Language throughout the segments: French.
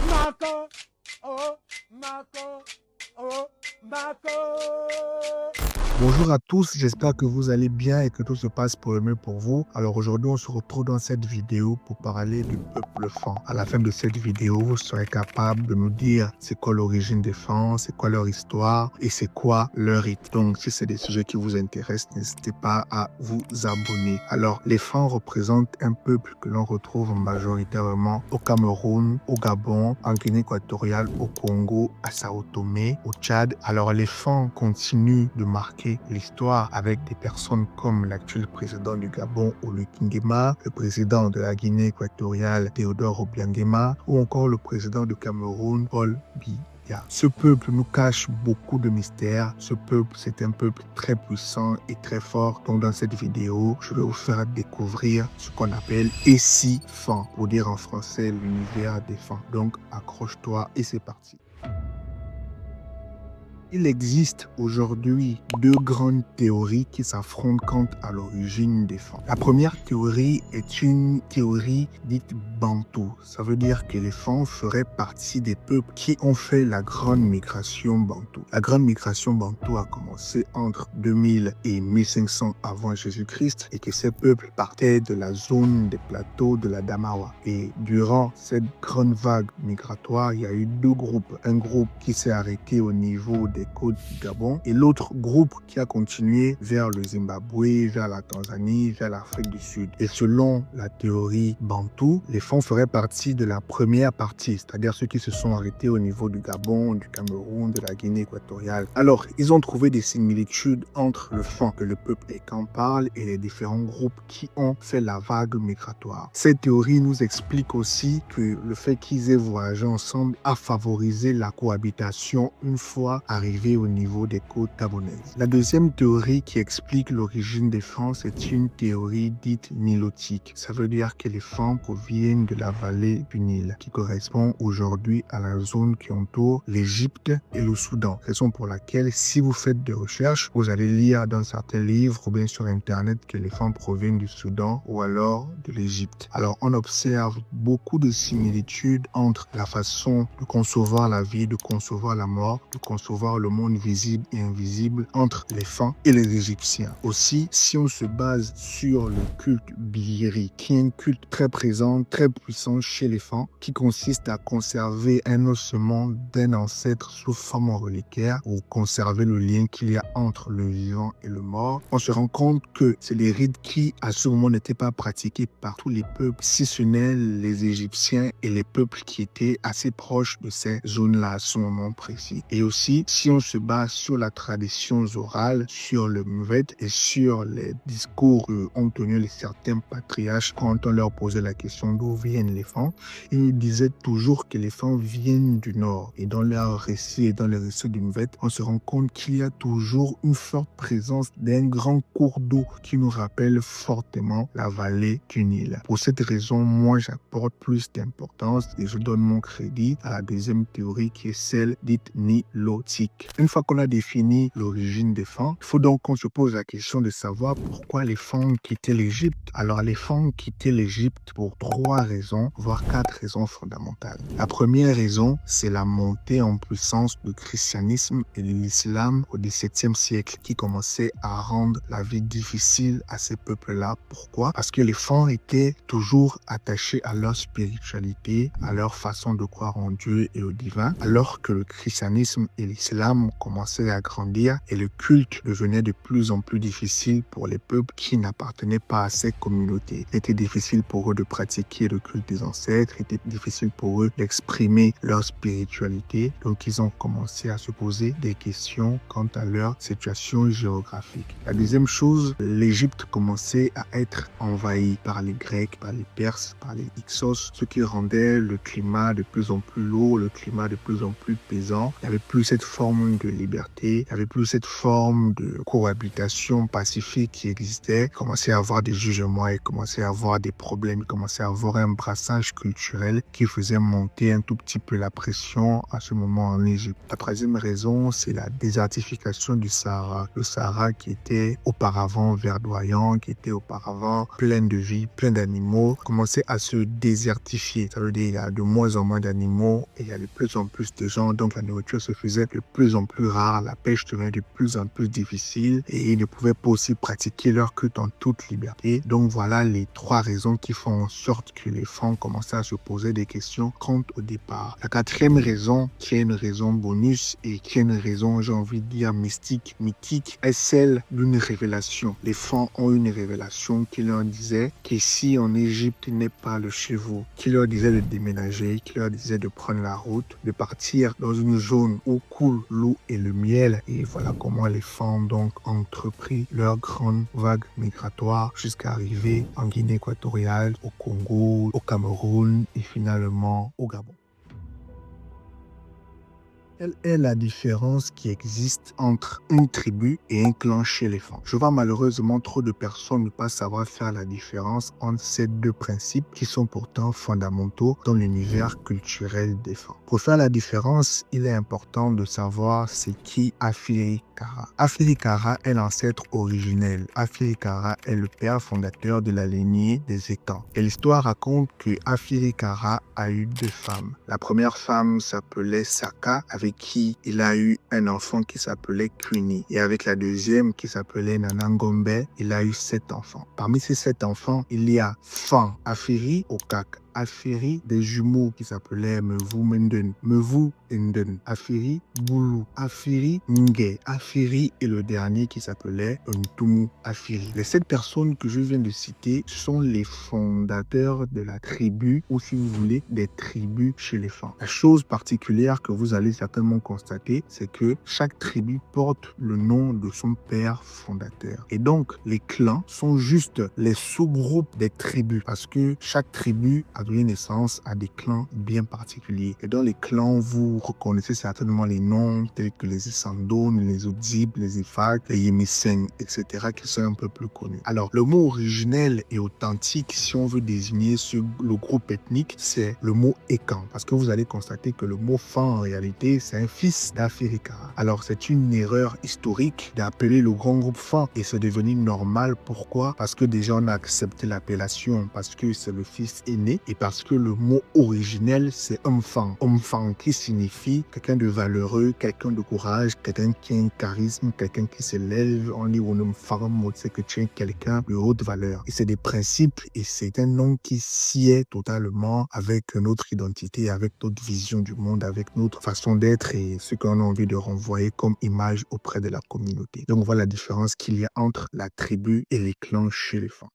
Marco, oh, Marco, oh, Marco. Bonjour à tous, j'espère que vous allez bien et que tout se passe pour le mieux pour vous. Alors aujourd'hui, on se retrouve dans cette vidéo pour parler du peuple Fan. À la fin de cette vidéo, vous serez capable de nous dire c'est quoi l'origine des Fan, c'est quoi leur histoire et c'est quoi leur rite. Donc si c'est des sujets qui vous intéressent, n'hésitez pas à vous abonner. Alors les Fan représentent un peuple que l'on retrouve majoritairement au Cameroun, au Gabon, en Guinée équatoriale, au Congo, à Sao Tomé, au Tchad. Alors les Fan continuent de marquer l'histoire avec des personnes comme l'actuel président du Gabon, Olu Nguema, le président de la Guinée équatoriale, Théodore Obiang-Nguema, ou encore le président du Cameroun, Paul Biya. Ce peuple nous cache beaucoup de mystères. Ce peuple, c'est un peuple très puissant et très fort. Donc dans cette vidéo, je vais vous faire découvrir ce qu'on appelle Essi Fan, pour dire en français l'univers des Fan. Donc accroche-toi et c'est parti. Il existe aujourd'hui deux grandes théories qui s'affrontent quant à l'origine des Fan. La première théorie est une théorie dite bantou. Ça veut dire que les Fan feraient partie des peuples qui ont fait la grande migration bantou. La grande migration bantou a commencé entre 2000 et 1500 avant Jésus-Christ et que ces peuples partaient de la zone des plateaux de la Damawa. Et durant cette grande vague migratoire, il y a eu deux groupes. Un groupe qui s'est arrêté au niveau des côtes du Gabon et l'autre groupe qui a continué vers le Zimbabwe, vers la Tanzanie, vers l'Afrique du Sud. Et selon la théorie bantou, les Fan feraient partie de la première partie, c'est-à-dire ceux qui se sont arrêtés au niveau du Gabon, du Cameroun, de la Guinée équatoriale. Alors, ils ont trouvé des similitudes entre le Fan que le peuple Ekan parle et les différents groupes qui ont fait la vague migratoire. Cette théorie nous explique aussi que le fait qu'ils aient voyagé ensemble a favorisé la cohabitation une fois arrivé au niveau des côtes gabonaises. La deuxième théorie qui explique l'origine des Fan, c'est une théorie dite nilotique. Ça veut dire que les Fan proviennent de la vallée du Nil, qui correspond aujourd'hui à la zone qui entoure l'Égypte et le Soudan. Raison pour laquelle, si vous faites des recherches, vous allez lire dans certains livres ou bien sur Internet que les Fan proviennent du Soudan ou alors de l'Égypte. Alors, on observe beaucoup de similitudes entre la façon de concevoir la vie, de concevoir la mort, de concevoir le monde visible et invisible entre les Fan et les Égyptiens. Aussi, si on se base sur le culte Bihiri, qui est un culte très présent, très puissant chez les Fan, qui consiste à conserver un ossement d'un ancêtre sous forme reliquaire ou conserver le lien qu'il y a entre le vivant et le mort, on se rend compte que c'est des rites qui, à ce moment, n'étaient pas pratiqués par tous les peuples, si ce n'est les Égyptiens et les peuples qui étaient assez proches de ces zones-là à ce moment précis. Et aussi, si on se base sur la tradition orale, sur le Mvet et sur les discours qu'ont tenus certains patriarches quand on leur posait la question d'où viennent les Fan, ils disaient toujours que les Fan viennent du nord. Et dans leurs récits et dans les récits du Mvet, on se rend compte qu'il y a toujours une forte présence d'un grand cours d'eau qui nous rappelle fortement la vallée du Nil. Pour cette raison, moi j'apporte plus d'importance et je donne mon crédit à la deuxième théorie qui est celle dite nilotique. Une fois qu'on a défini l'origine des Fan, il faut donc qu'on se pose la question de savoir pourquoi les Fan quittaient l'Égypte. Alors les Fan quittaient l'Égypte pour trois raisons, voire quatre raisons fondamentales. La première raison, c'est la montée en puissance du christianisme et de l'islam au XVIIe siècle qui commençait à rendre la vie difficile à ces peuples-là. Pourquoi? Parce que les Fan étaient toujours attachés à leur spiritualité, à leur façon de croire en Dieu et au divin, alors que le christianisme et l'islam commençaient à grandir et le culte devenait de plus en plus difficile pour les peuples qui n'appartenaient pas à ces communautés. Il était difficile pour eux de pratiquer le culte des ancêtres, il était difficile pour eux d'exprimer leur spiritualité. Donc ils ont commencé à se poser des questions quant à leur situation géographique. La deuxième chose, l'Égypte commençait à être envahie par les Grecs, par les Perses, par les Hyksos, ce qui rendait le climat de plus en plus lourd, le climat de plus en plus pesant. Il n'y avait plus cette forme forme de liberté, il n'y avait plus cette forme de cohabitation pacifique qui existait. Il commençait à avoir des jugements, il commençait à avoir des problèmes, il commençait à avoir un brassage culturel qui faisait monter un tout petit peu la pression à ce moment en Égypte. La troisième raison, c'est la désertification du Sahara. Le Sahara qui était auparavant verdoyant, qui était auparavant plein de vie, plein d'animaux, commençait à se désertifier. Ça veut dire qu'il y a de moins en moins d'animaux et il y a de plus en plus de gens, donc la nourriture se faisait de plus en plus rare, la pêche devenait de plus en plus difficile et ils ne pouvaient pas aussi pratiquer leur culte en toute liberté. Donc voilà les trois raisons qui font en sorte que les femmes commençaient à se poser des questions quant au départ. La quatrième raison, qui est une raison bonus et qui est une raison, j'ai envie de dire, mystique, mythique, est celle d'une révélation. Les femmes ont une révélation qui leur disait qu'ici en Égypte n'est pas le chez vous, qui leur disait de déménager, qui leur disait de prendre la route, de partir dans une zone où coule l'eau et le miel. Et voilà comment les femmes donc ont entrepris leur grande vague migratoire jusqu'à arriver en Guinée équatoriale, au Congo, au Cameroun et finalement au Gabon. Quelle est la différence qui existe entre une tribu et un clan chez les femmes? Je vois malheureusement trop de personnes ne pas savoir faire la différence entre ces deux principes qui sont pourtant fondamentaux dans l'univers culturel des femmes. Pour faire la différence, il est important de savoir c'est qui Afiri-Kara. Afiri-Kara est l'ancêtre originel. Afiri-Kara est le père fondateur de la lignée des Étangs. Et l'histoire raconte que Afiri-Kara a eu deux femmes. La première femme s'appelait Saka, avec qui il a eu un enfant qui s'appelait Kuni. Et avec la deuxième qui s'appelait Nanangombe, il a eu 7 enfants. Parmi ces 7 enfants, il y a Fan, Afiri, Okak, Afiri, des jumeaux qui s'appelaient Mevu Menden, Mevu Enden, Afiri, Boulou, Afiri, Nge, Afiri et le dernier qui s'appelait Ntumu Afiri. Les 7 personnes que je viens de citer sont les fondateurs de la tribu, ou si vous voulez, des tribus chez les femmes. La chose particulière que vous allez certainement constater, c'est que chaque tribu porte le nom de son père fondateur. Et donc, les clans sont juste les sous-groupes des tribus, parce que chaque tribu a donné naissance à des clans bien particuliers. Et dans les clans, vous reconnaissez certainement les noms tels que les Issandoun, les Odzib, les Ifak, les Yemisen, etc. qui sont un peu plus connus. Alors, le mot originel et authentique, si on veut désigner le groupe ethnique, c'est le mot Ekan. Parce que vous allez constater que le mot Fan, en réalité, c'est un fils d'Afiri-Kara. Alors, c'est une erreur historique d'appeler le grand groupe Fan. Et c'est devenu normal. Pourquoi? Parce que déjà, on a accepté l'appellation, parce que c'est le fils aîné. Et parce que le mot originel, c'est Omfang. Omfang qui signifie quelqu'un de valeureux, quelqu'un de courage, quelqu'un qui a un charisme, quelqu'un qui s'élève. On dit Omfang, c'est que tu es quelqu'un de haute valeur. Et c'est des principes et c'est un nom qui sied totalement avec notre identité, avec notre vision du monde, avec notre façon d'être et ce qu'on a envie de renvoyer comme image auprès de la communauté. Donc voilà la différence qu'il y a entre la tribu et les clans chez les femmes.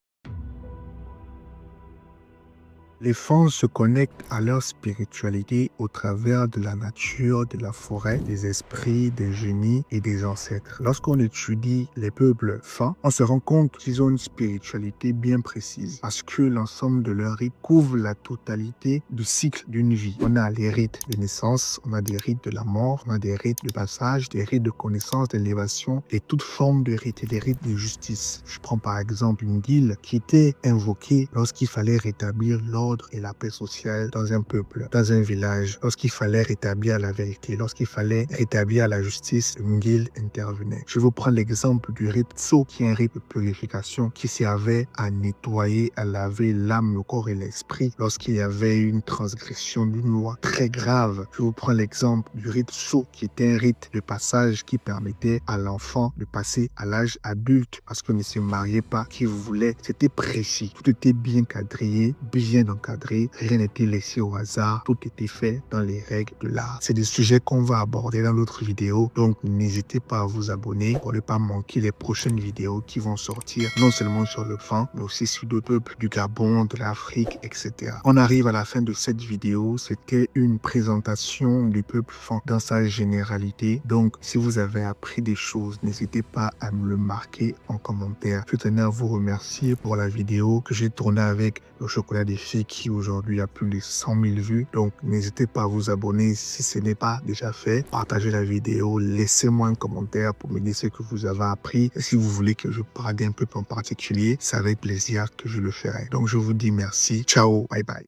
Les femmes se connectent à leur spiritualité au travers de la nature, de la forêt, des esprits, des génies et des ancêtres. Lorsqu'on étudie les peuples femmes, on se rend compte qu'ils ont une spiritualité bien précise parce que l'ensemble de leurs rites couvre la totalité du cycle d'une vie. On a les rites de naissance, on a des rites de la mort, on a des rites de passage, des rites de connaissance, d'élévation et toutes formes de rites et des rites de justice. Je prends par exemple une guilde qui était invoquée lorsqu'il fallait rétablir l'ordre et la paix sociale dans un peuple, dans un village, lorsqu'il fallait rétablir la vérité, lorsqu'il fallait rétablir la justice, une guilde intervenait. Je vous prends l'exemple du rite Tso, qui est un rite de purification qui servait à nettoyer, à laver l'âme, le corps et l'esprit lorsqu'il y avait une transgression d'une loi très grave. Je vous prends l'exemple du rite Tso, qui était un rite de passage qui permettait à l'enfant de passer à l'âge adulte parce qu'on ne se mariait pas qui voulait. C'était précis, tout était bien cadré, bien encadré, rien n'était laissé au hasard, tout était fait dans les règles de l'art. C'est des sujets qu'on va aborder dans d'autres vidéos, donc n'hésitez pas à vous abonner pour ne pas manquer les prochaines vidéos qui vont sortir, non seulement sur le Fan, mais aussi sur d'autres peuples du Gabon, de l'Afrique, etc. On arrive à la fin de cette vidéo, c'était une présentation du peuple Fan dans sa généralité, donc si vous avez appris des choses, n'hésitez pas à me le marquer en commentaire. Je tenais à vous remercier pour la vidéo que j'ai tournée avec le chocolat des filles qui aujourd'hui a plus de 100 000 vues. Donc, n'hésitez pas à vous abonner si ce n'est pas déjà fait. Partagez la vidéo, laissez-moi un commentaire pour me dire ce que vous avez appris. Et si vous voulez que je parle d'un peuple en particulier, c'est avec plaisir que je le ferai. Donc, je vous dis merci. Ciao, bye bye.